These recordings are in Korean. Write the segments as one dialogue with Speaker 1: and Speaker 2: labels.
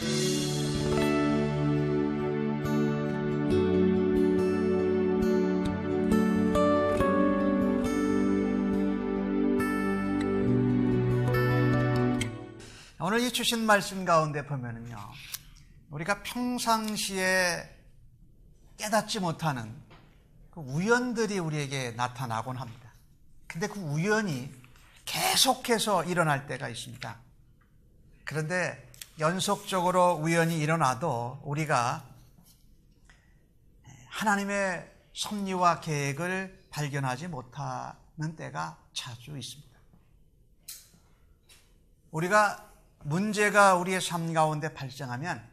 Speaker 1: 오늘 이 주신 말씀 가운데 보면은요, 우리가 평상시에 깨닫지 못하는 그 우연들이 우리에게 나타나곤 합니다. 근데 그 우연이 계속해서 일어날 때가 있습니다. 그런데 연속적으로 우연이 일어나도 우리가 하나님의 섭리와 계획을 발견하지 못하는 때가 자주 있습니다. 우리가 문제가 우리의 삶 가운데 발생하면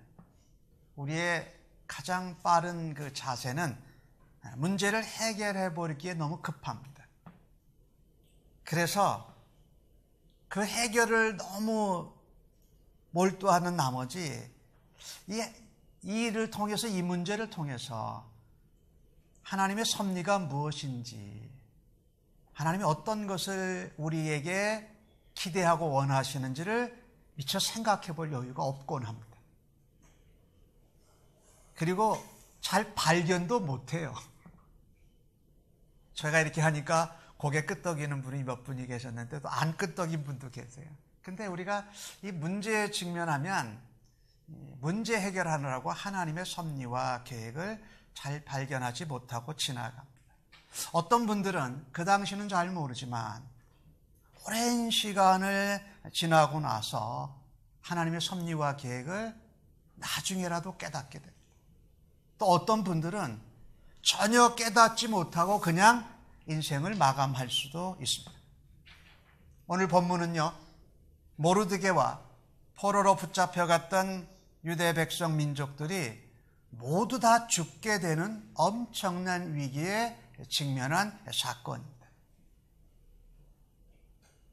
Speaker 1: 우리의 가장 빠른 그 자세는 문제를 해결해 버리기에 너무 급합니다. 그래서 그 해결을 너무 몰두하는 나머지 이 일을 통해서, 이 문제를 통해서 하나님의 섭리가 무엇인지, 하나님이 어떤 것을 우리에게 기대하고 원하시는지를 미처 생각해 볼 여유가 없곤 합니다. 그리고 잘 발견도 못해요. 제가 이렇게 하니까 고개 끄덕이는 분이 몇 분이 계셨는데 또 안 끄덕인 분도 계세요. 근데 우리가 이 문제에 직면하면 문제 해결하느라고 하나님의 섭리와 계획을 잘 발견하지 못하고 지나갑니다. 어떤 분들은 그 당시는 잘 모르지만 오랜 시간을 지나고 나서 하나님의 섭리와 계획을 나중에라도 깨닫게 됩니다. 또 어떤 분들은 전혀 깨닫지 못하고 그냥 인생을 마감할 수도 있습니다. 오늘 본문은요, 모르드게와 포로로 붙잡혀갔던 유대 백성 민족들이 모두 다 죽게 되는 엄청난 위기에 직면한 사건입니다.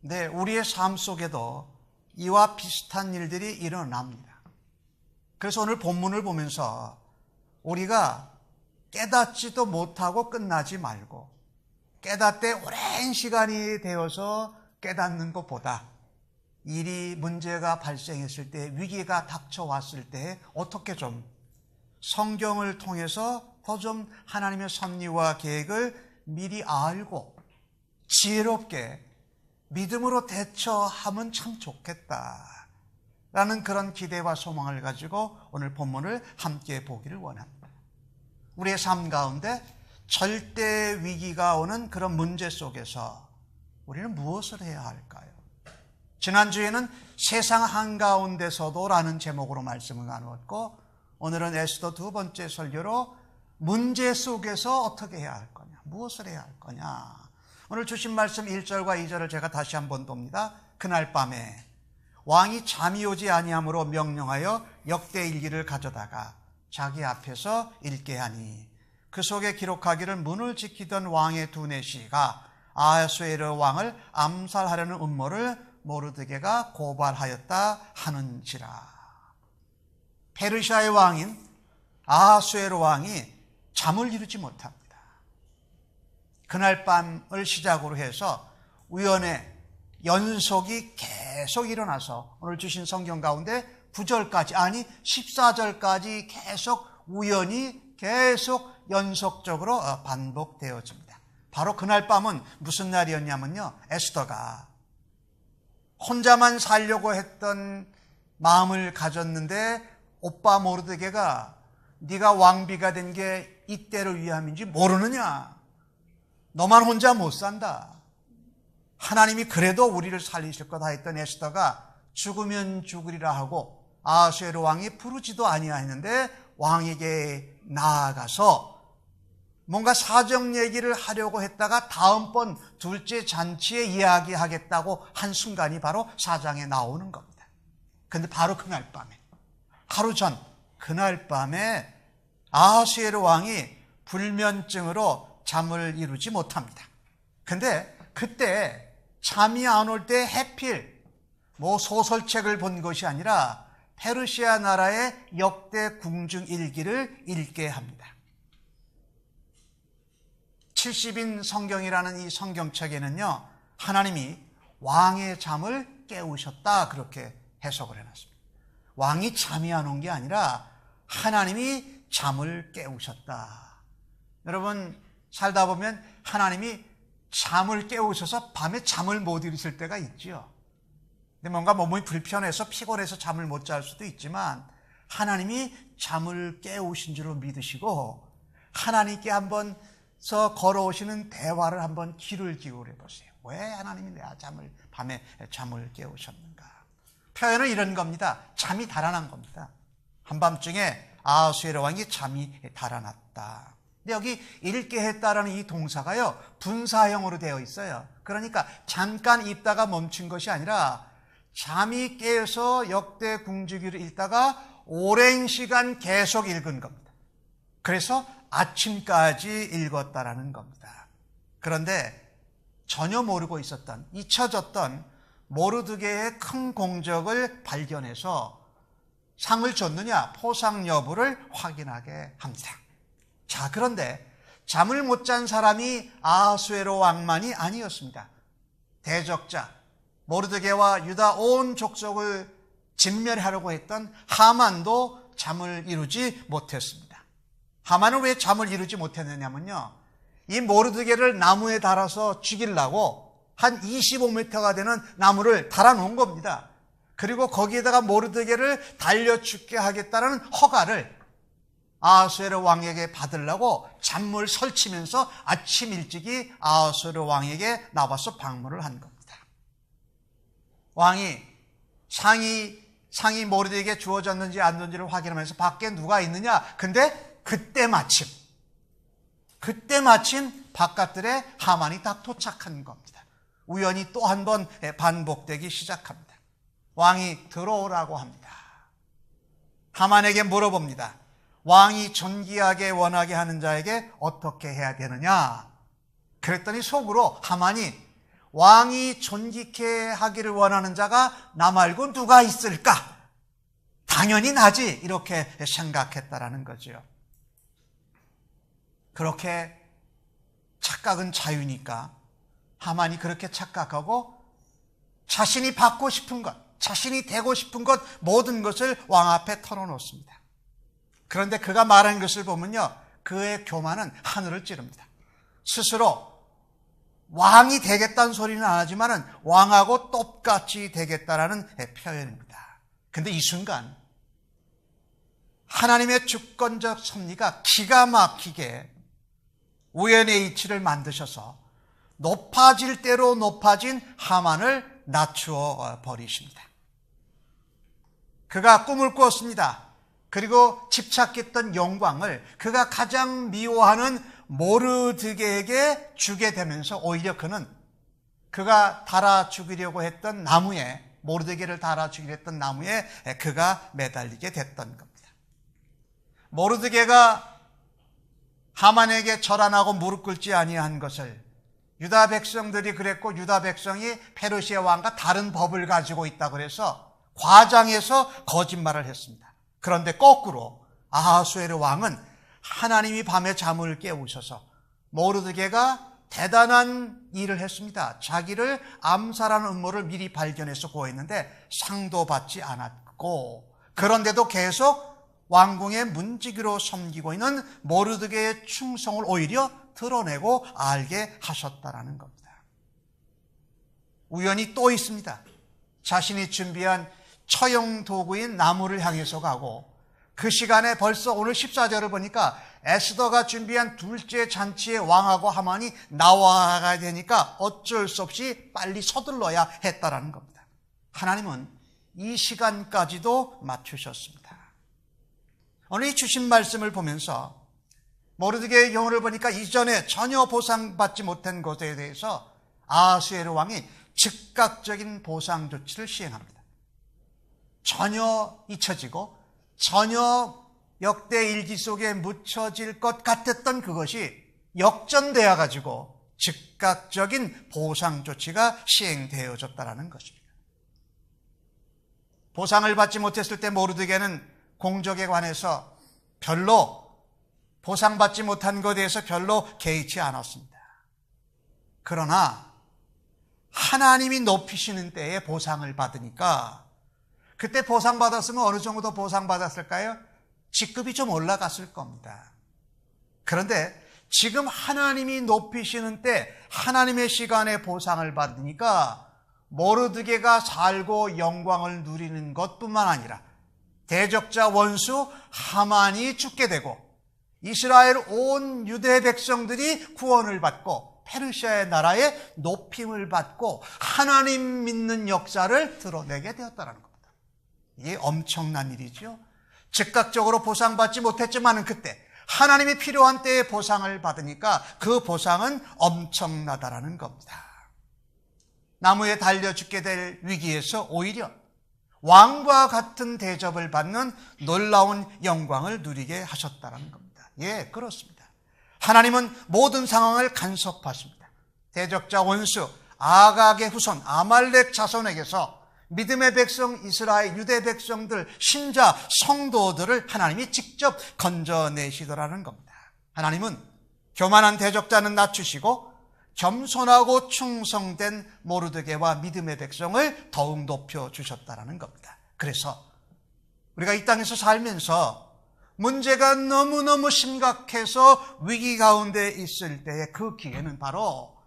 Speaker 1: 네, 우리의 삶 속에도 이와 비슷한 일들이 일어납니다. 그래서 오늘 본문을 보면서 우리가 깨닫지도 못하고 끝나지 말고 깨닫되 오랜 시간이 되어서 깨닫는 것보다 문제가 발생했을 때, 위기가 닥쳐왔을 때 어떻게 좀 성경을 통해서 더 좀 하나님의 섭리와 계획을 미리 알고 지혜롭게 믿음으로 대처하면 참 좋겠다라는 그런 기대와 소망을 가지고 오늘 본문을 함께 보기를 원합니다. 우리의 삶 가운데 절대 위기가 오는 그런 문제 속에서 우리는 무엇을 해야 할까요? 지난주에는 세상 한가운데서도 라는 제목으로 말씀을 나누었고, 오늘은 에스더 두 번째 설교로 문제 속에서 어떻게 해야 할 거냐, 무엇을 해야 할 거냐. 오늘 주신 말씀 1절과 2절을 제가 다시 한번 봅니다. 그날 밤에 왕이 잠이 오지 아니함으로 명령하여 역대일기를 가져다가 자기 앞에서 읽게 하니, 그 속에 기록하기를 문을 지키던 왕의 두네 씨가 아하수에르 왕을 암살하려는 음모를 모르드게가 고발하였다 하는지라. 페르시아의 왕인 아하수에르 왕이 잠을 이루지 못합니다. 그날 밤을 시작으로 해서 우연의 연속이 계속 일어나서 오늘 주신 성경 가운데 9절까지, 아니 14절까지 계속 우연히 계속 연속적으로 반복되어집니다. 바로 그날 밤은 무슨 날이었냐면요, 에스더가 혼자만 살려고 했던 마음을 가졌는데 오빠 모르드게가 네가 왕비가 된 게 이때를 위함인지 모르느냐, 너만 혼자 못 산다, 하나님이 그래도 우리를 살리실 거다 했던 에스더가 죽으면 죽으리라 하고 아하수에르 왕이 부르지도 아니하였는데 왕에게 나아가서 뭔가 사정 얘기를 하려고 했다가 다음번 둘째 잔치에 이야기하겠다고 한 순간이 바로 4장에 나오는 겁니다. 그런데 바로 그날 밤에, 하루 전 그날 밤에 아하수에르 왕이 불면증으로 잠을 이루지 못합니다. 근데 그때 잠이 안 올 때 해필 소설책을 본 것이 아니라 페르시아 나라의 역대 궁중 일기를 읽게 합니다. 70인 성경이라는 이 성경책에는요, 하나님이 왕의 잠을 깨우셨다 그렇게 해석을 해놨습니다. 왕이 잠이 안 온 게 아니라 하나님이 잠을 깨우셨다. 여러분, 살다 보면 하나님이 잠을 깨우셔서 밤에 잠을 못 이루실 때가 있지요. 근데 뭔가 몸이 불편해서 피곤해서 잠을 못 잘 수도 있지만 하나님이 잠을 깨우신 줄로 믿으시고 하나님께 한번서 걸어오시는 대화를 한번 귀를 기울여 보세요. 왜 하나님이 내 밤에 잠을 깨우셨는가? 표현은 이런 겁니다. 잠이 달아난 겁니다. 한밤중에 아하수에로 왕이 잠이 달아났다. 근데 여기 읽게 했다라는 이 동사가요, 분사형으로 되어 있어요. 그러니까 잠깐 읽다가 멈춘 것이 아니라 잠이 깨서 역대 궁지기를 읽다가 오랜 시간 계속 읽은 겁니다. 그래서 아침까지 읽었다라는 겁니다. 그런데 전혀 모르고 있었던, 잊혀졌던 모르드게의 큰 공적을 발견해서 상을 줬느냐, 포상 여부를 확인하게 합니다. 자, 그런데 잠을 못 잔 사람이 아하수에로 왕만이 아니었습니다. 대적자, 모르드게와 유다 온 족속을 진멸하려고 했던 하만도 잠을 이루지 못했습니다. 하만은 왜 잠을 이루지 못했느냐면요, 이 모르드게를 나무에 달아서 죽이려고 한 25m가 되는 나무를 달아놓은 겁니다. 그리고 거기에다가 모르드게를 달려 죽게 하겠다는 허가를 아하수에로 왕에게 받으려고 잔물 설치면서 아침 일찍이 아하수에로 왕에게 나와서 방문을 한 겁니다. 왕이 상이 모르드게에게 주어졌는지 안 줬는지를 확인하면서 밖에 누가 있느냐? 근데 그때 마침 바깥들에 하만이 딱 도착한 겁니다. 우연히 또 한 번 반복되기 시작합니다. 왕이 들어오라고 합니다. 하만에게 물어봅니다. 왕이 존귀하게 원하게 하는 자에게 어떻게 해야 되느냐? 그랬더니 속으로 하만이 왕이 존귀케 하기를 원하는 자가 나 말고 누가 있을까? 당연히 나지, 이렇게 생각했다라는 거죠. 그렇게 착각은 자유니까 하만이 그렇게 착각하고 자신이 받고 싶은 것, 자신이 되고 싶은 것, 모든 것을 왕 앞에 털어놓습니다. 그런데 그가 말한 것을 보면요, 그의 교만은 하늘을 찌릅니다. 스스로 왕이 되겠다는 소리는 안 하지만은 왕하고 똑같이 되겠다라는 표현입니다. 근데 이 순간 하나님의 주권적 섭리가 기가 막히게 우연의 이치를 만드셔서 높아질 대로 높아진 하만을 낮추어 버리십니다. 그가 꿈을 꾸었습니다. 그리고 집착했던 영광을 그가 가장 미워하는 모르드게에게 주게 되면서 오히려 그가 달아 죽이려고 했던 나무에, 모르드게를 달아 죽이려 했던 나무에 그가 매달리게 됐던 겁니다. 모르드게가 하만에게 절하나고 무릎 꿇지 아니한 것을 유다 백성들이 그랬고, 유다 백성이 페르시아 왕과 다른 법을 가지고 있다고 해서 과장해서 거짓말을 했습니다. 그런데 거꾸로 아하수에르 왕은 하나님이 밤에 잠을 깨우셔서 모르드게가 대단한 일을 했습니다. 자기를 암살하는 음모를 미리 발견해서 고했는데 상도 받지 않았고, 그런데도 계속 왕궁의 문지기로 섬기고 있는 모르드게의 충성을 오히려 드러내고 알게 하셨다라는 겁니다. 우연히 또 있습니다. 자신이 준비한 처형 도구인 나무를 향해서 가고, 그 시간에 벌써 오늘 14절을 보니까 에스더가 준비한 둘째 잔치에 왕하고 하만이 나와야 되니까 어쩔 수 없이 빨리 서둘러야 했다라는 겁니다. 하나님은 이 시간까지도 맞추셨습니다. 오늘 이 주신 말씀을 보면서 모르드게의 경우를 보니까 이전에 전혀 보상받지 못한 것에 대해서 아하수에르 왕이 즉각적인 보상 조치를 시행합니다. 전혀 잊혀지고 전혀 역대 일기 속에 묻혀질 것 같았던 그것이 역전되어 가지고 즉각적인 보상 조치가 시행되어졌다는 것입니다. 보상을 받지 못했을 때 모르드게는 공적에 관해서 별로 보상받지 못한 것에 대해서 별로 개의치 않았습니다. 그러나 하나님이 높이시는 때에 보상을 받으니까 그때 보상받았으면 어느 정도 보상받았을까요? 직급이 좀 올라갔을 겁니다. 그런데 지금 하나님이 높이시는 때 하나님의 시간에 보상을 받으니까 모르드게가 살고 영광을 누리는 것뿐만 아니라 대적자 원수 하만이 죽게 되고 이스라엘 온 유대 백성들이 구원을 받고 페르시아의 나라에 높임을 받고 하나님 믿는 역사를 드러내게 되었다는 겁니다. 이게 엄청난 일이죠. 즉각적으로 보상받지 못했지만 그때 하나님이 필요한 때에 보상을 받으니까 그 보상은 엄청나다라는 겁니다. 나무에 달려 죽게 될 위기에서 오히려 왕과 같은 대접을 받는 놀라운 영광을 누리게 하셨다는 겁니다. 예, 그렇습니다. 하나님은 모든 상황을 간섭하십니다. 대적자 원수 아각의 후손 아말렉 자손에게서 믿음의 백성 이스라엘 유대 백성들 신자 성도들을 하나님이 직접 건져내시더라는 겁니다. 하나님은 교만한 대적자는 낮추시고 겸손하고 충성된 모르드게와 믿음의 백성을 더욱 높여주셨다는 겁니다. 그래서 우리가 이 땅에서 살면서 문제가 너무너무 심각해서 위기 가운데 있을 때의 그 기회는 바로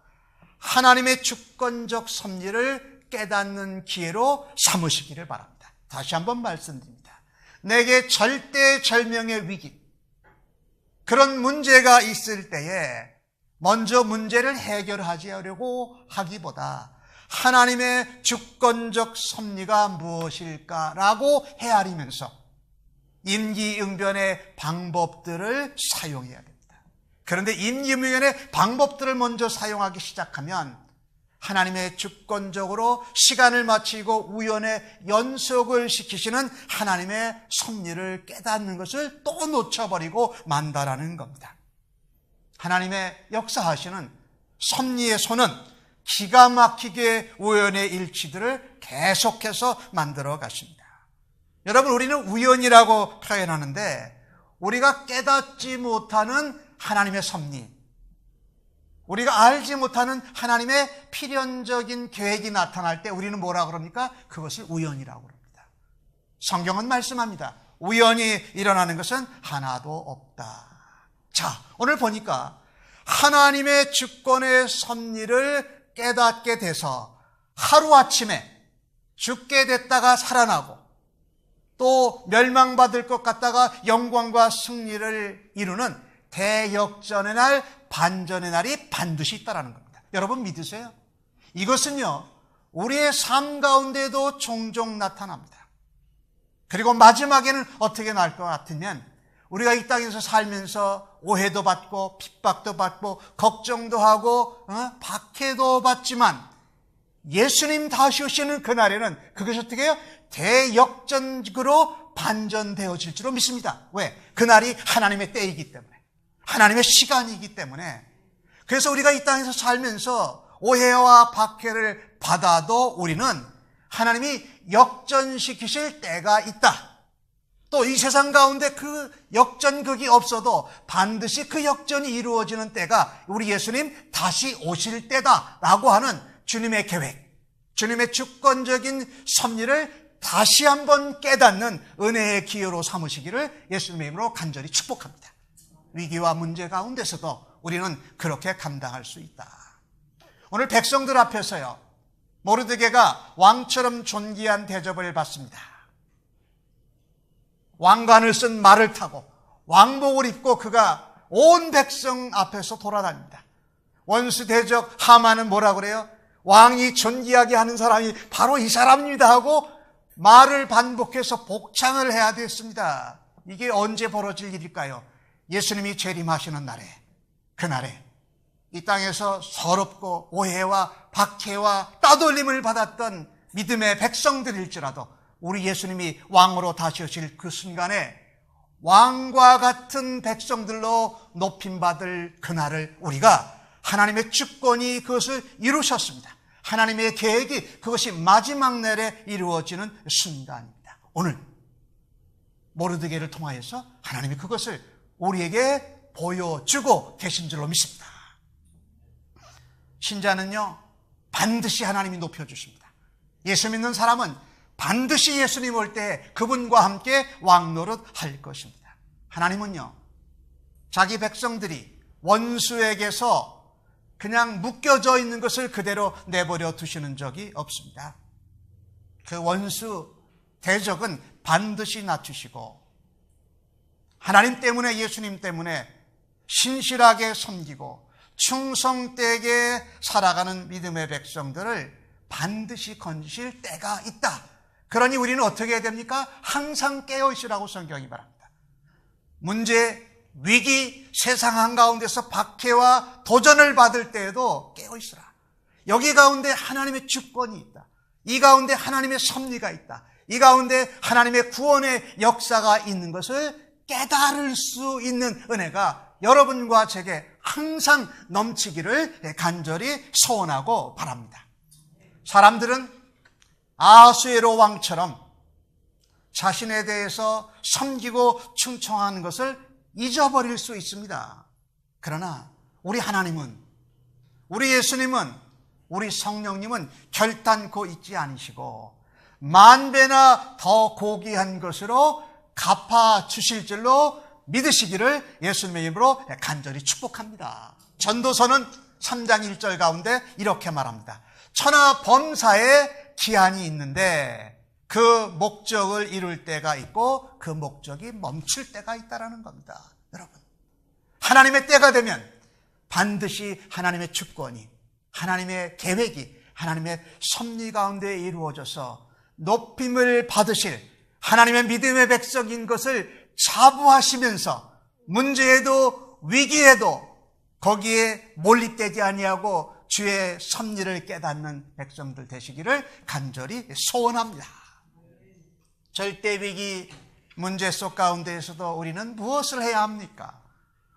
Speaker 1: 하나님의 주권적 섭리를 깨닫는 기회로 삼으시기를 바랍니다. 다시 한번 말씀드립니다. 내게 절대절명의 위기, 그런 문제가 있을 때에 먼저 문제를 해결하려고 하기보다 하나님의 주권적 섭리가 무엇일까라고 헤아리면서 임기응변의 방법들을 사용해야 됩니다. 그런데 임기응변의 방법들을 먼저 사용하기 시작하면 하나님의 주권적으로 시간을 마치고 우연의 연속을 시키시는 하나님의 섭리를 깨닫는 것을 또 놓쳐버리고 만다라는 겁니다. 하나님의 역사하시는 섭리의 손은 기가 막히게 우연의 일치들을 계속해서 만들어 가십니다. 여러분, 우리는 우연이라고 표현하는데 우리가 깨닫지 못하는 하나님의 섭리, 우리가 알지 못하는 하나님의 필연적인 계획이 나타날 때 우리는 뭐라 그럽니까? 그것을 우연이라고 그럽니다. 성경은 말씀합니다. 우연히 일어나는 것은 하나도 없다. 자, 오늘 보니까 하나님의 주권의 섭리를 깨닫게 돼서 하루아침에 죽게 됐다가 살아나고 또 멸망받을 것 같다가 영광과 승리를 이루는 대역전의 날, 반전의 날이 반드시 있다는 겁니다. 여러분 믿으세요? 이것은요, 우리의 삶 가운데도 종종 나타납니다. 그리고 마지막에는 어떻게 날 것 같으면 우리가 이 땅에서 살면서 오해도 받고 핍박도 받고 걱정도 하고 박해도 받지만 예수님 다시 오시는 그날에는 그것이 어떻게 해요? 대역전으로 반전되어질 줄로 믿습니다. 왜? 그날이 하나님의 때이기 때문에, 하나님의 시간이기 때문에. 그래서 우리가 이 땅에서 살면서 오해와 박해를 받아도 우리는 하나님이 역전시키실 때가 있다. 또 이 세상 가운데 그 역전극이 없어도 반드시 그 역전이 이루어지는 때가 우리 예수님 다시 오실 때다라고 하는 주님의 계획, 주님의 주권적인 섭리를 다시 한번 깨닫는 은혜의 기회로 삼으시기를 예수님의 이름으로 간절히 축복합니다. 위기와 문제 가운데서도 우리는 그렇게 감당할 수 있다. 오늘 백성들 앞에서요, 모르드게가 왕처럼 존귀한 대접을 받습니다. 왕관을 쓴 말을 타고 왕복을 입고 그가 온 백성 앞에서 돌아다닙니다. 원수 대적 하만은 뭐라 그래요? 왕이 존귀하게 하는 사람이 바로 이 사람입니다 하고 말을 반복해서 복창을 해야 됐습니다. 이게 언제 벌어질 일일까요? 예수님이 재림하시는 날에, 그날에 이 땅에서 서럽고 오해와 박해와 따돌림을 받았던 믿음의 백성들일지라도 우리 예수님이 왕으로 다시 오실 그 순간에 왕과 같은 백성들로 높임받을 그날을 우리가 하나님의 주권이 그것을 이루셨습니다. 하나님의 계획이 그것이 마지막 날에 이루어지는 순간입니다. 오늘 모르드게를 통하여서 하나님이 그것을 우리에게 보여주고 계신 줄로 믿습니다. 신자는요, 반드시 하나님이 높여주십니다. 예수 믿는 사람은 반드시 예수님 올 때 그분과 함께 왕노릇 할 것입니다. 하나님은요, 자기 백성들이 원수에게서 그냥 묶여져 있는 것을 그대로 내버려 두시는 적이 없습니다. 그 원수 대적은 반드시 낮추시고, 하나님 때문에, 예수님 때문에 신실하게 섬기고 충성되게 살아가는 믿음의 백성들을 반드시 건지실 때가 있다. 그러니 우리는 어떻게 해야 됩니까? 항상 깨어있으라고 성경이 말합니다. 문제, 위기, 세상 한가운데서 박해와 도전을 받을 때에도 깨어있으라. 여기 가운데 하나님의 주권이 있다. 이 가운데 하나님의 섭리가 있다. 이 가운데 하나님의 구원의 역사가 있는 것을 깨달을 수 있는 은혜가 여러분과 제게 항상 넘치기를 간절히 소원하고 바랍니다. 사람들은 아하수에로 왕처럼 자신에 대해서 섬기고 충성하는 것을 잊어버릴 수 있습니다. 그러나 우리 하나님은, 우리 예수님은, 우리 성령님은 결단코 잊지 않으시고 만 배나 더 고귀한 것으로 갚아 주실 줄로 믿으시기를 예수님의 이름으로 간절히 축복합니다. 전도서는 3장 1절 가운데 이렇게 말합니다. 천하 범사에 기한이 있는데 그 목적을 이룰 때가 있고 그 목적이 멈출 때가 있다는 겁니다. 여러분, 하나님의 때가 되면 반드시 하나님의 주권이, 하나님의 계획이, 하나님의 섭리 가운데 이루어져서 높임을 받으실 하나님의 믿음의 백성인 것을 자부하시면서 문제에도 위기에도 거기에 몰입되지 아니하고 주의 섭리를 깨닫는 백성들 되시기를 간절히 소원합니다. 절대 위기 문제 속 가운데에서도 우리는 무엇을 해야 합니까?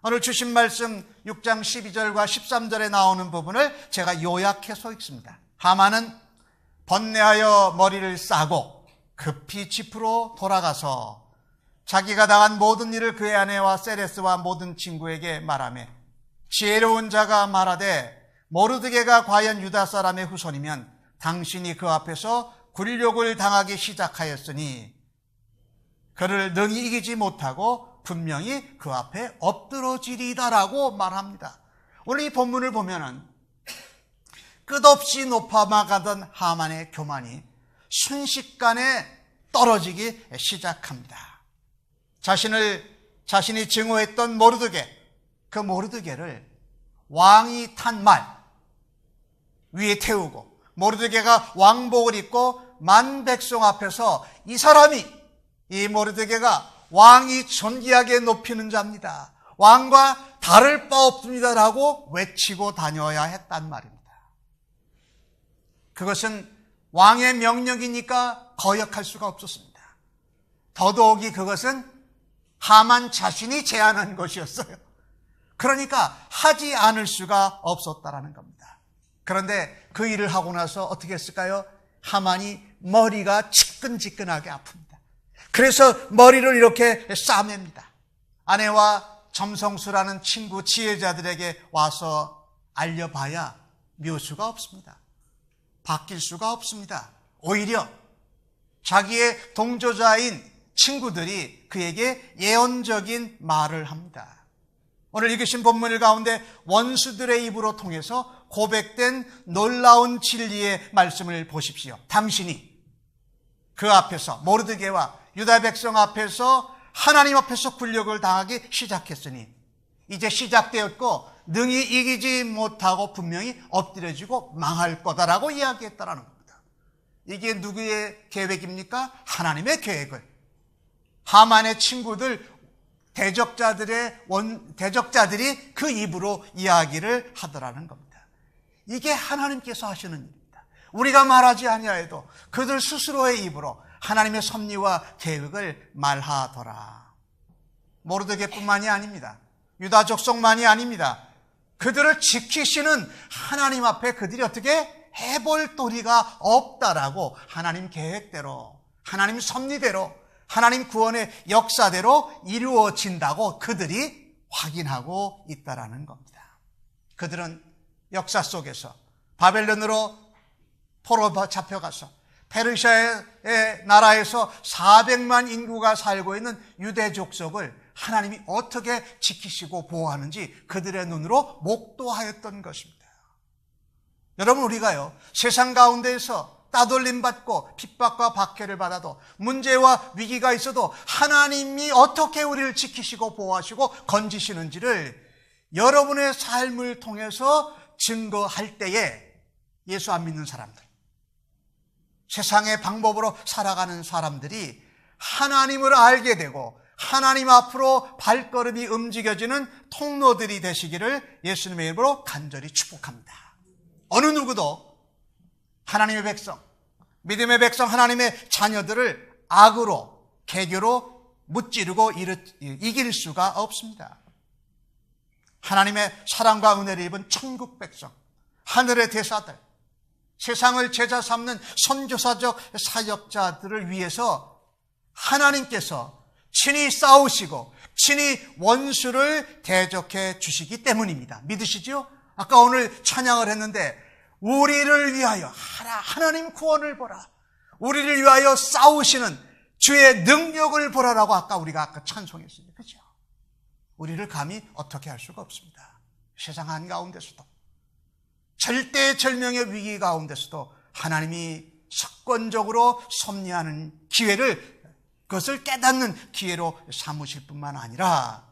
Speaker 1: 오늘 주신 말씀 6장 12절과 13절에 나오는 부분을 제가 요약해서 읽습니다. 하만은 번뇌하여 머리를 싸고 급히 집으로 돌아가서 자기가 당한 모든 일을 그의 아내와 세레스와 모든 친구에게 말하며, 지혜로운 자가 말하되 모르드게가 과연 유다 사람의 후손이면 당신이 그 앞에서 굴욕을 당하기 시작하였으니 그를 능히 이기지 못하고 분명히 그 앞에 엎드러지리다라고 말합니다. 오늘 이 본문을 보면은 끝없이 높아가던 하만의 교만이 순식간에 떨어지기 시작합니다. 자신이 증오했던 모르드게, 그 모르드게를 왕이 탄 말 위에 태우고 모르드게가 왕복을 입고 만 백성 앞에서 이 사람이, 이 모르드게가 왕이 존귀하게 높이는 자입니다. 왕과 다를 바 없습니다라고 외치고 다녀야 했단 말입니다. 그것은 왕의 명령이니까 거역할 수가 없었습니다. 더더욱이 그것은 하만 자신이 제안한 것이었어요. 그러니까 하지 않을 수가 없었다라는 겁니다. 그런데 그 일을 하고 나서 어떻게 했을까요? 하만이 머리가 지끈지끈하게 아픕니다. 그래서 머리를 이렇게 싸맵니다. 아내와 점성수라는 친구 지혜자들에게 와서 알려봐야 묘수가 없습니다. 바뀔 수가 없습니다. 오히려 자기의 동조자인 친구들이 그에게 예언적인 말을 합니다. 오늘 읽으신 본문 가운데 원수들의 입으로 통해서 고백된 놀라운 진리의 말씀을 보십시오. 당신이 그 앞에서, 모르드게와 유다 백성 앞에서, 하나님 앞에서 굴욕을 당하기 시작했으니 이제 시작되었고 능히 이기지 못하고 분명히 엎드려지고 망할 거다라고 이야기했다라는 겁니다. 이게 누구의 계획입니까? 하나님의 계획을 하만의 친구들, 대적자들이 그 입으로 이야기를 하더라는 겁니다. 이게 하나님께서 하시는 일입니다. 우리가 말하지 아니하여도 그들 스스로의 입으로 하나님의 섭리와 계획을 말하더라. 모르드게뿐만이 아닙니다. 유다 족속만이 아닙니다. 그들을 지키시는 하나님 앞에 그들이 어떻게 해볼 도리가 없다라고 하나님 계획대로, 하나님 섭리대로, 하나님 구원의 역사대로 이루어진다고 그들이 확인하고 있다라는 겁니다. 그들은 역사 속에서 바벨론으로 포로 잡혀가서 페르시아의 나라에서 400만 인구가 살고 있는 유대 족속을 하나님이 어떻게 지키시고 보호하는지 그들의 눈으로 목도하였던 것입니다. 여러분, 우리가요, 세상 가운데에서 따돌림 받고 핍박과 박해를 받아도, 문제와 위기가 있어도 하나님이 어떻게 우리를 지키시고 보호하시고 건지시는지를 여러분의 삶을 통해서 증거할 때에 예수 안 믿는 사람들, 세상의 방법으로 살아가는 사람들이 하나님을 알게 되고 하나님 앞으로 발걸음이 움직여지는 통로들이 되시기를 예수님의 이름으로 간절히 축복합니다. 어느 누구도 하나님의 백성, 믿음의 백성, 하나님의 자녀들을 악으로, 개교로 무찌르고 이길 수가 없습니다. 하나님의 사랑과 은혜를 입은 천국 백성, 하늘의 대사들, 세상을 제자 삼는 선교사적 사역자들을 위해서 하나님께서 친히 싸우시고 친히 원수를 대적해 주시기 때문입니다. 믿으시죠? 아까 오늘 찬양을 했는데, 우리를 위하여 하나님 구원을 보라, 우리를 위하여 싸우시는 주의 능력을 보라라고 우리가 찬송했습니다. 그렇죠? 우리를 감히 어떻게 할 수가 없습니다. 세상 한가운데서도, 절대절명의 위기 가운데서도 하나님이 석권적으로 섭리하는 기회를, 그것을 깨닫는 기회로 삼으실 뿐만 아니라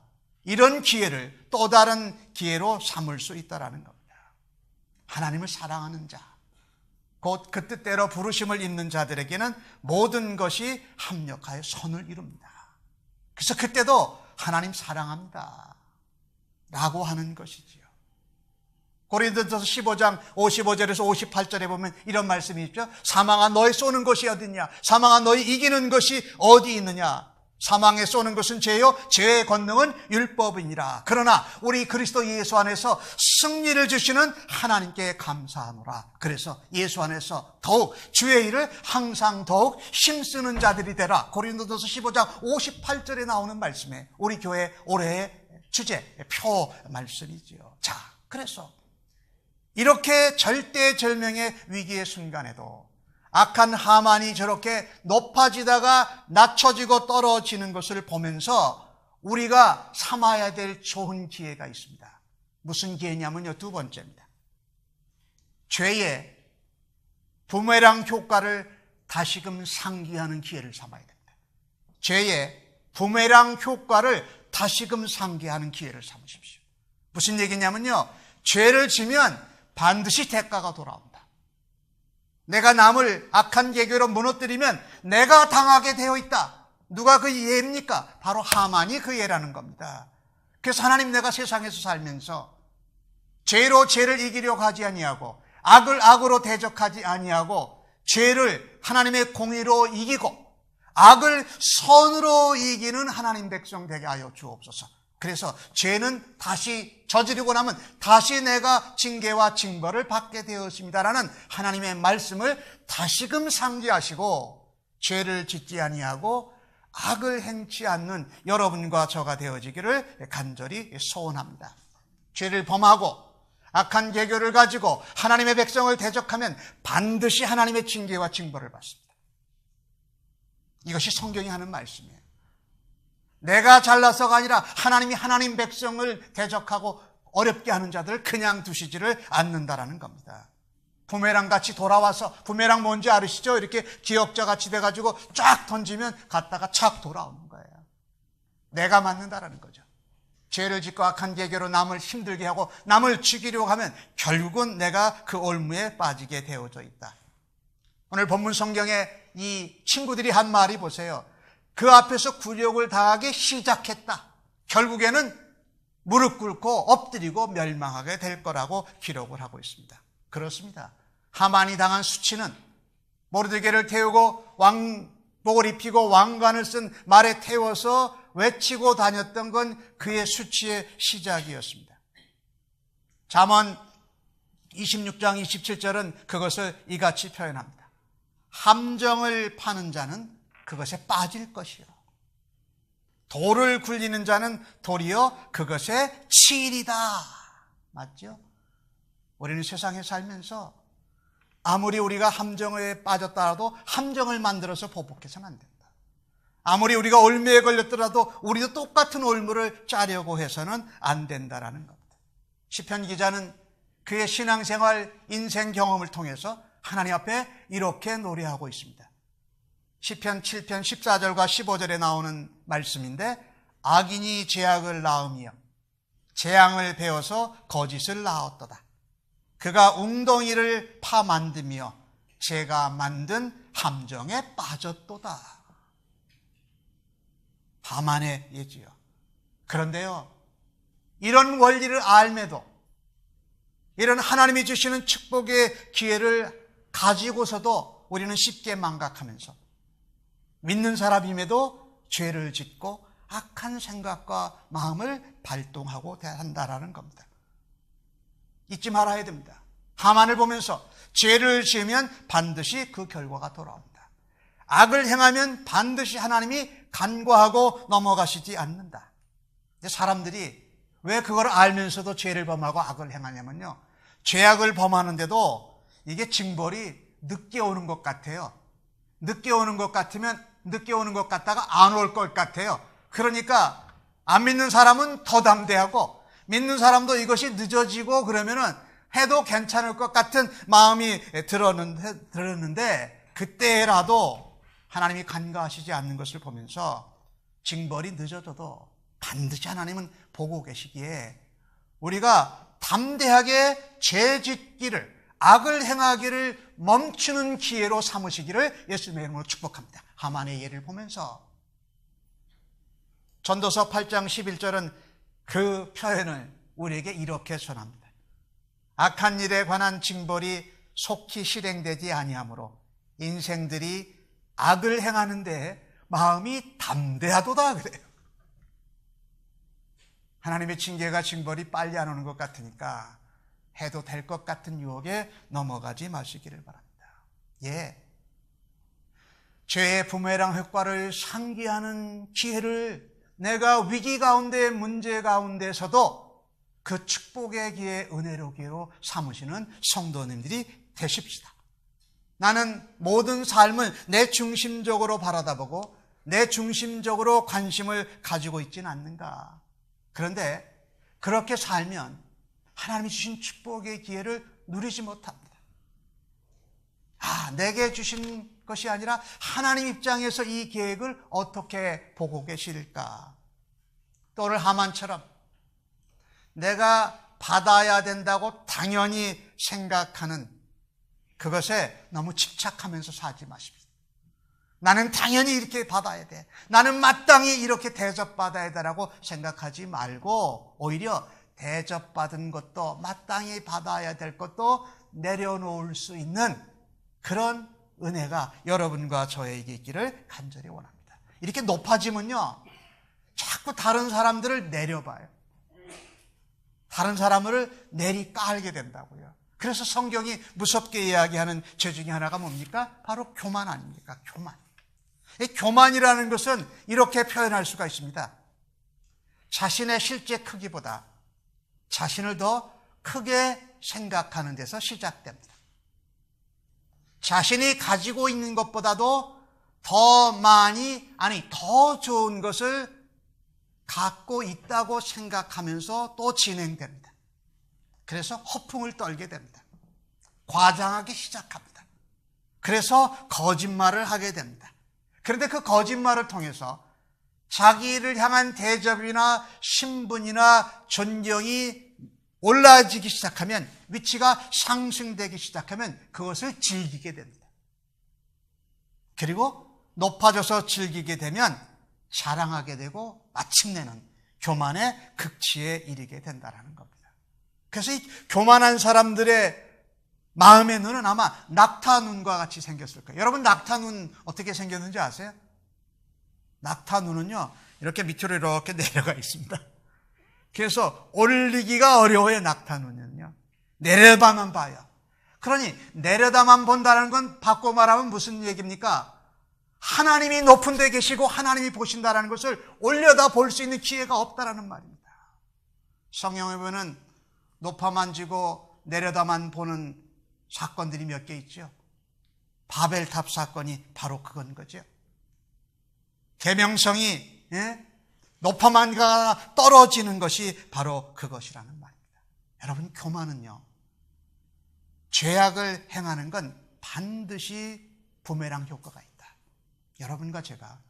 Speaker 1: 이런 기회를 또 다른 기회로 삼을 수 있다는 겁니다. 하나님을 사랑하는 자, 곧 그 뜻대로 부르심을 입는 자들에게는 모든 것이 합력하여 선을 이룹니다. 그래서 그때도 하나님 사랑합니다 라고 하는 것이지요. 고린도전서 15장 55절에서 58절에 보면 이런 말씀이 있죠. 사망아, 너희 쏘는 것이 어디냐? 사망아, 너희 이기는 것이 어디 있느냐? 사망에 쏘는 것은 죄요, 죄의 권능은 율법이니라. 그러나 우리 그리스도 예수 안에서 승리를 주시는 하나님께 감사하노라. 그래서 예수 안에서 더욱 주의 일을 항상 더욱 힘쓰는 자들이 되라. 고린도전서 15장 58절에 나오는 말씀에 우리 교회 올해의 주제, 표 말씀이지요. 자, 그래서 이렇게 절대절명의 위기의 순간에도 악한 하만이 저렇게 높아지다가 낮춰지고 떨어지는 것을 보면서 우리가 삼아야 될 좋은 기회가 있습니다. 무슨 기회냐면요, 두 번째입니다. 죄의 부메랑 효과를 다시금 상기하는 기회를 삼아야 됩니다. 죄의 부메랑 효과를 다시금 상기하는 기회를 삼으십시오. 무슨 얘기냐면요, 죄를 지면 반드시 대가가 돌아온다. 내가 남을 악한 계교로 무너뜨리면 내가 당하게 되어 있다. 누가 그 예입니까? 바로 하만이 그 예라는 겁니다. 그래서 하나님, 내가 세상에서 살면서 죄로 죄를 이기려고 하지 아니하고 악을 악으로 대적하지 아니하고 죄를 하나님의 공의로 이기고 악을 선으로 이기는 하나님 백성 되게 하여 주옵소서. 그래서 죄는 다시 저지르고 나면 다시 내가 징계와 징벌을 받게 되었습니다라는 하나님의 말씀을 다시금 상기하시고 죄를 짓지 아니하고 악을 행치 않는 여러분과 저가 되어지기를 간절히 소원합니다. 죄를 범하고 악한 계교를 가지고 하나님의 백성을 대적하면 반드시 하나님의 징계와 징벌을 받습니다. 이것이 성경이 하는 말씀이에요. 내가 잘나서가 아니라 하나님이 하나님 백성을 대적하고 어렵게 하는 자들을 그냥 두시지를 않는다라는 겁니다. 부메랑 같이 돌아와서, 부메랑 뭔지 아시죠? 이렇게 기역자 같이 돼가지고 쫙 던지면 갔다가 착 돌아오는 거예요. 내가 맞는다라는 거죠. 죄를 짓고 악한 계교로 남을 힘들게 하고 남을 죽이려고 하면 결국은 내가 그 올무에 빠지게 되어져 있다. 오늘 본문 성경에 이 친구들이 한 말이 보세요. 그 앞에서 굴욕을 당하기 시작했다. 결국에는 무릎 꿇고 엎드리고 멸망하게 될 거라고 기록을 하고 있습니다. 그렇습니다. 하만이 당한 수치는 모르드게를 태우고 왕복을 입히고 왕관을 쓴 말에 태워서 외치고 다녔던 건 그의 수치의 시작이었습니다. 잠언 26장 27절은 그것을 이같이 표현합니다. 함정을 파는 자는 그것에 빠질 것이요, 돌을 굴리는 자는 도리어 그것에 치이리다. 맞죠? 우리는 세상에 살면서 아무리 우리가 함정에 빠졌더라도 함정을 만들어서 보복해서는 안 된다. 아무리 우리가 올무에 걸렸더라도 우리도 똑같은 올무를 짜려고 해서는 안 된다라는 겁니다. 시편 기자는 그의 신앙생활, 인생 경험을 통해서 하나님 앞에 이렇게 노래하고 있습니다. 시편 7편 14절과 15절에 나오는 말씀인데, 악인이 죄악을 낳으며 재앙을 베어서 거짓을 낳았도다. 그가 웅덩이를 파 만들며 제가 만든 함정에 빠졌도다. 하만의 예지요. 그런데요, 이런 원리를 알매도, 이런 하나님이 주시는 축복의 기회를 가지고서도 우리는 쉽게 망각하면서 믿는 사람임에도 죄를 짓고 악한 생각과 마음을 발동하고 한다라는 겁니다. 잊지 말아야 됩니다. 하만을 보면서 죄를 지으면 반드시 그 결과가 돌아옵니다. 악을 행하면 반드시 하나님이 간과하고 넘어가시지 않는다. 사람들이 왜 그걸 알면서도 죄를 범하고 악을 행하냐면요, 죄악을 범하는데도 이게 징벌이 늦게 오는 것 같아요. 늦게 오는 것 같으면 늦게 오는 것 같다가 안 올 것 같아요. 그러니까 안 믿는 사람은 더 담대하고 믿는 사람도 이것이 늦어지고 그러면은 해도 괜찮을 것 같은 마음이 들었는데 그때라도 하나님이 간과하시지 않는 것을 보면서 징벌이 늦어져도 반드시 하나님은 보고 계시기에 우리가 담대하게 죄 짓기를, 악을 행하기를 멈추는 기회로 삼으시기를 예수님의 이름으로 축복합니다. 하만의 예를 보면서 전도서 8장 11절은 그 표현을 우리에게 이렇게 전합니다. 악한 일에 관한 징벌이 속히 실행되지 아니하므로 인생들이 악을 행하는데 마음이 담대하도다 그래요. 하나님의 징계가 징벌이 빨리 안 오는 것 같으니까 해도 될 것 같은 유혹에 넘어가지 마시기를 바랍니다. 예, 죄의 부메랑 효과를 상기하는 기회를 내가 위기 가운데, 문제 가운데서도 그 축복의 기회, 은혜로 기회로 삼으시는 성도님들이 되십시다. 나는 모든 삶을 내 중심적으로 바라다보고 내 중심적으로 관심을 가지고 있지는 않는가. 그런데 그렇게 살면 하나님이 주신 축복의 기회를 누리지 못합니다. 내게 주신 것이 아니라 하나님 입장에서 이 계획을 어떻게 보고 계실까? 또 오늘 하만처럼 내가 받아야 된다고 당연히 생각하는 그것에 너무 집착하면서 살지 마십시오. 나는 당연히 이렇게 받아야 돼, 나는 마땅히 이렇게 대접받아야 되라고 생각하지 말고 오히려 대접받은 것도 마땅히 받아야 될 것도 내려놓을 수 있는 그런 은혜가 여러분과 저에게 있기를 간절히 원합니다. 이렇게 높아지면요, 자꾸 다른 사람들을 내려봐요. 다른 사람을 내리깔게 된다고요. 그래서 성경이 무섭게 이야기하는 죄 중에 하나가 뭡니까? 바로 교만 아닙니까? 교만. 이 교만이라는 것은 이렇게 표현할 수가 있습니다. 자신의 실제 크기보다 자신을 더 크게 생각하는 데서 시작됩니다. 자신이 가지고 있는 것보다도 더 많이, 더 좋은 것을 갖고 있다고 생각하면서 또 진행됩니다. 그래서 허풍을 떨게 됩니다. 과장하기 시작합니다. 그래서 거짓말을 하게 됩니다. 그런데 그 거짓말을 통해서 자기를 향한 대접이나 신분이나 존경이 올라지기 시작하면, 위치가 상승되기 시작하면 그것을 즐기게 됩니다. 그리고 높아져서 즐기게 되면 자랑하게 되고 마침내는 교만의 극치에 이르게 된다는 겁니다. 그래서 이 교만한 사람들의 마음의 눈은 아마 낙타 눈과 같이 생겼을 거예요. 여러분, 낙타 눈 어떻게 생겼는지 아세요? 낙타 눈은요, 이렇게 밑으로 이렇게 내려가 있습니다. 그래서 올리기가 어려워요. 낙타 눈은요, 내려다만 봐요. 그러니 내려다만 본다는 건 바꿔 말하면 무슨 얘기입니까? 하나님이 높은 데 계시고 하나님이 보신다는 것을 올려다 볼 수 있는 기회가 없다라는 말입니다. 성경에 보면 높아만 지고 내려다만 보는 사건들이 몇 개 있죠. 바벨탑 사건이 바로 그건 거죠. 계명성이 높아만 가 떨어지는 것이 바로 그것이라는 말입니다. 여러분, 교만은요, 죄악을 행하는 건 반드시 부메랑 효과가 있다. 여러분과 제가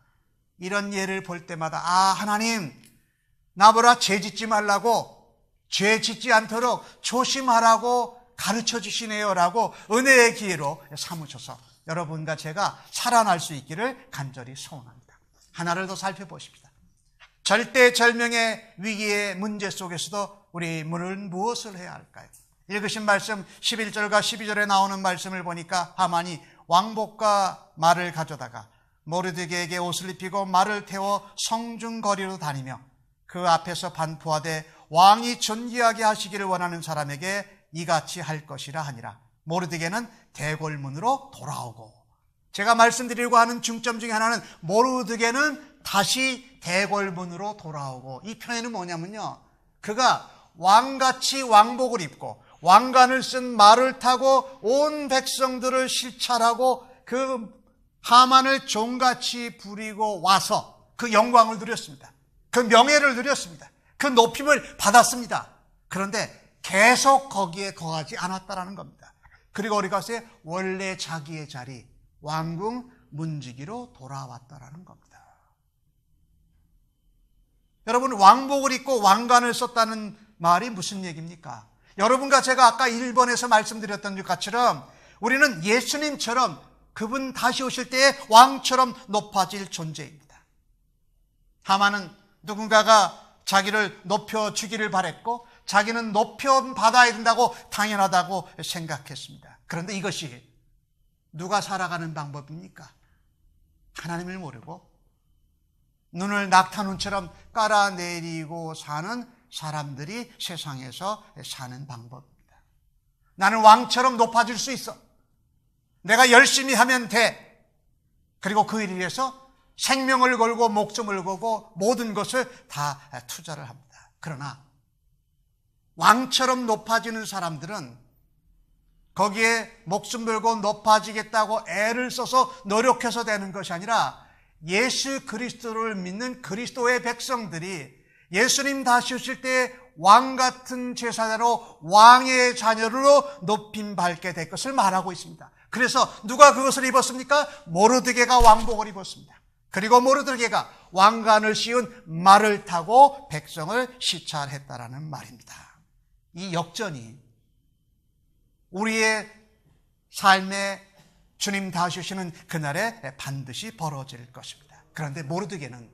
Speaker 1: 이런 예를 볼 때마다 하나님 나보라 죄 짓지 말라고, 죄 짓지 않도록 조심하라고 가르쳐 주시네요 라고 은혜의 기회로 삼으셔서 여러분과 제가 살아날 수 있기를 간절히 소원합니다. 하나를 더 살펴보십시다. 절대절명의 위기의 문제 속에서도 우리는 무엇을 해야 할까요? 읽으신 말씀 11절과 12절에 나오는 말씀을 보니까 하만이 왕복과 말을 가져다가 모르드게에게 옷을 입히고 말을 태워 성중거리로 다니며 그 앞에서 반포하되 왕이 존귀하게 하시기를 원하는 사람에게 이같이 할 것이라 하니라. 모르드게는 대궐문으로 돌아오고, 제가 말씀드리려고 하는 중점 중에 하나는 모르드게는 다시 대궐문으로 돌아오고, 이 표현은 뭐냐면요, 그가 왕같이 왕복을 입고 왕관을 쓴 말을 타고 온 백성들을 실찰하고 그 하만을 종같이 부리고 와서 그 영광을 누렸습니다. 그 명예를 누렸습니다. 그 높임을 받았습니다. 그런데 계속 거기에 거하지 않았다라는 겁니다. 그리고 어디 가서 원래 자기의 자리 왕궁 문지기로 돌아왔다라는 겁니다. 여러분, 왕복을 입고 왕관을 썼다는 말이 무슨 얘기입니까? 여러분과 제가 아까 1번에서 말씀드렸던 것처럼 우리는 예수님처럼 그분 다시 오실 때에 왕처럼 높아질 존재입니다. 하만은 누군가가 자기를 높여주기를 바랬고 자기는 높여받아야 된다고 당연하다고 생각했습니다. 그런데 이것이 누가 살아가는 방법입니까? 하나님을 모르고 눈을 낙타눈처럼 깔아내리고 사는 사람들이 세상에서 사는 방법입니다. 나는 왕처럼 높아질 수 있어. 내가 열심히 하면 돼. 그리고 그 일을 위해서 생명을 걸고 목숨을 걸고 모든 것을 다 투자를 합니다. 그러나 왕처럼 높아지는 사람들은 거기에 목숨 걸고 높아지겠다고 애를 써서 노력해서 되는 것이 아니라 예수 그리스도를 믿는 그리스도의 백성들이 예수님 다시 오실 때 왕같은 제사자로 왕의 자녀로 높임 받게 될 것을 말하고 있습니다. 그래서 누가 그것을 입었습니까? 모르드게가 왕복을 입었습니다. 그리고 모르드게가 왕관을 씌운 말을 타고 백성을 시찰했다라는 말입니다. 이 역전이 우리의 삶에 주님 다시 오시는 그날에 반드시 벌어질 것입니다. 그런데 모르드게는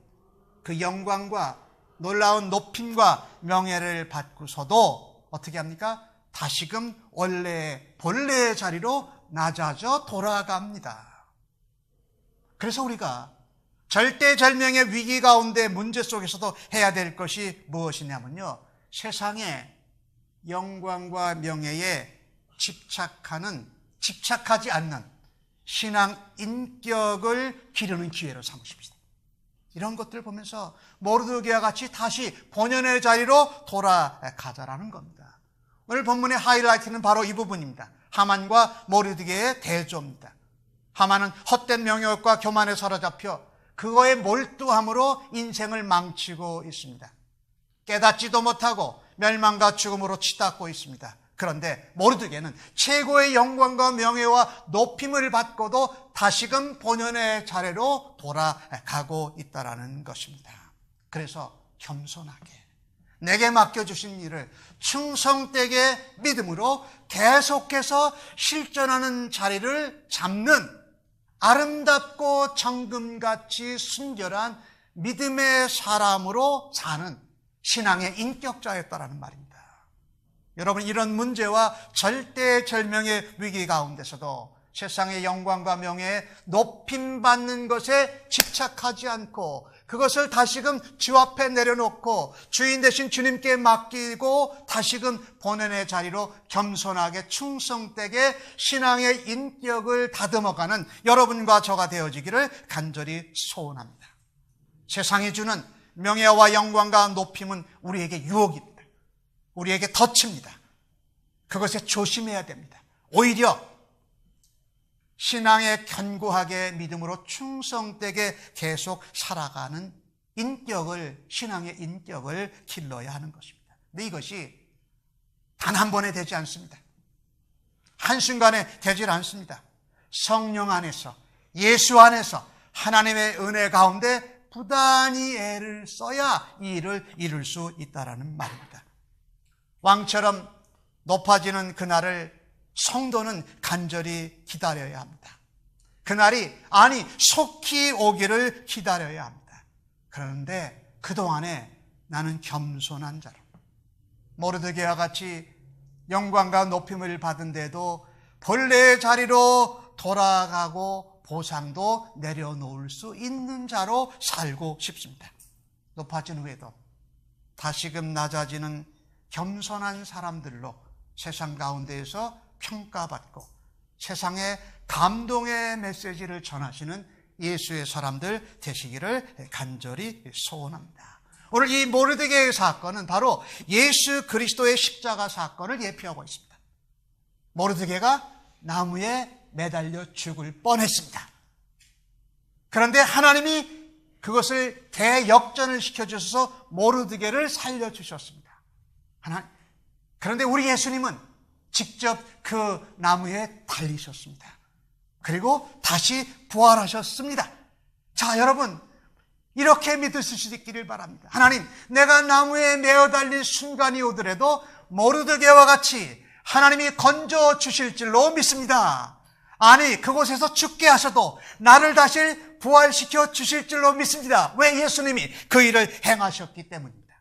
Speaker 1: 그 영광과 놀라운 높임과 명예를 받고서도 어떻게 합니까? 다시금 본래의 자리로 낮아져 돌아갑니다. 그래서 우리가 절대절명의 위기 가운데 문제 속에서도 해야 될 것이 무엇이냐면요, 세상의 영광과 명예에 집착하지 않는 신앙 인격을 기르는 기회로 삼으십시다. 이런 것들을 보면서 모르드게와 같이 다시 본연의 자리로 돌아가자라는 겁니다. 오늘 본문의 하이라이트는 바로 이 부분입니다. 하만과 모르드게의 대조입니다. 하만은 헛된 명예욕과 교만에 사로잡혀 그거에 몰두함으로 인생을 망치고 있습니다. 깨닫지도 못하고 멸망과 죽음으로 치닫고 있습니다. 그런데 모르드게는 최고의 영광과 명예와 높임을 받고도 다시금 본연의 자리로 돌아가고 있다는 것입니다. 그래서 겸손하게 내게 맡겨주신 일을 충성되게 믿음으로 계속해서 실천하는 자리를 잡는 아름답고 정금같이 순결한 믿음의 사람으로 사는 신앙의 인격자였다라는 말입니다. 여러분, 이런 문제와 절대절명의 위기 가운데서도 세상의 영광과 명예에 높임받는 것에 집착하지 않고 그것을 다시금 주 앞에 내려놓고 주인 되신 주님께 맡기고 다시금 본연의 자리로 겸손하게 충성되게 신앙의 인격을 다듬어가는 여러분과 저가 되어지기를 간절히 소원합니다. 세상이 주는 명예와 영광과 높임은 우리에게 유혹입니다. 우리에게 덫입니다. 그것에 조심해야 됩니다. 오히려 신앙에 견고하게 믿음으로 충성되게 계속 살아가는 신앙의 인격을 길러야 하는 것입니다. 근데 이것이 단 한 번에 되지 않습니다. 한순간에 되질 않습니다. 성령 안에서, 예수 안에서 하나님의 은혜 가운데 부단히 애를 써야 이 일을 이룰 수 있다는 말입니다. 왕처럼 높아지는 그날을 성도는 간절히 기다려야 합니다. 그날이 속히 오기를 기다려야 합니다. 그런데 그동안에 나는 겸손한 자로 모르드게와 같이 영광과 높임을 받은 데도 본래의 자리로 돌아가고 보상도 내려놓을 수 있는 자로 살고 싶습니다. 높아진 후에도 다시금 낮아지는 겸손한 사람들로 세상 가운데에서 평가받고 세상에 감동의 메시지를 전하시는 예수의 사람들 되시기를 간절히 소원합니다. 오늘 이 모르드게의 사건은 바로 예수 그리스도의 십자가 사건을 예표하고 있습니다. 모르드게가 나무에 매달려 죽을 뻔했습니다. 그런데 하나님이 그것을 대역전을 시켜주셔서 모르드게를 살려주셨습니다. 그런데 우리 예수님은 직접 그 나무에 달리셨습니다. 그리고 다시 부활하셨습니다. 자, 여러분, 이렇게 믿으실 수 있기를 바랍니다. 하나님, 내가 나무에 매어 달린 순간이 오더라도 모르드게와 같이 하나님이 건져 주실 줄로 믿습니다. 그곳에서 죽게 하셔도 나를 다시 부활시켜 주실 줄로 믿습니다. 왜? 예수님이 그 일을 행하셨기 때문입니다.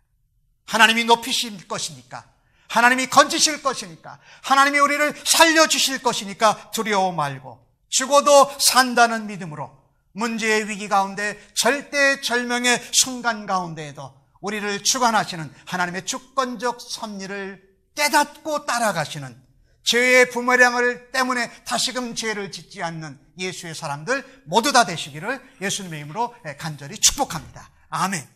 Speaker 1: 하나님이 높이실 것이니까, 하나님이 건지실 것이니까, 하나님이 우리를 살려주실 것이니까 두려워 말고 죽어도 산다는 믿음으로 문제의 위기 가운데 절대절명의 순간 가운데에도 우리를 주관하시는 하나님의 주권적 섭리를 깨닫고 따라가시는 죄의 부메랑을 때문에 다시금 죄를 짓지 않는 예수의 사람들 모두 다 되시기를 예수님의 이름으로 간절히 축복합니다. 아멘.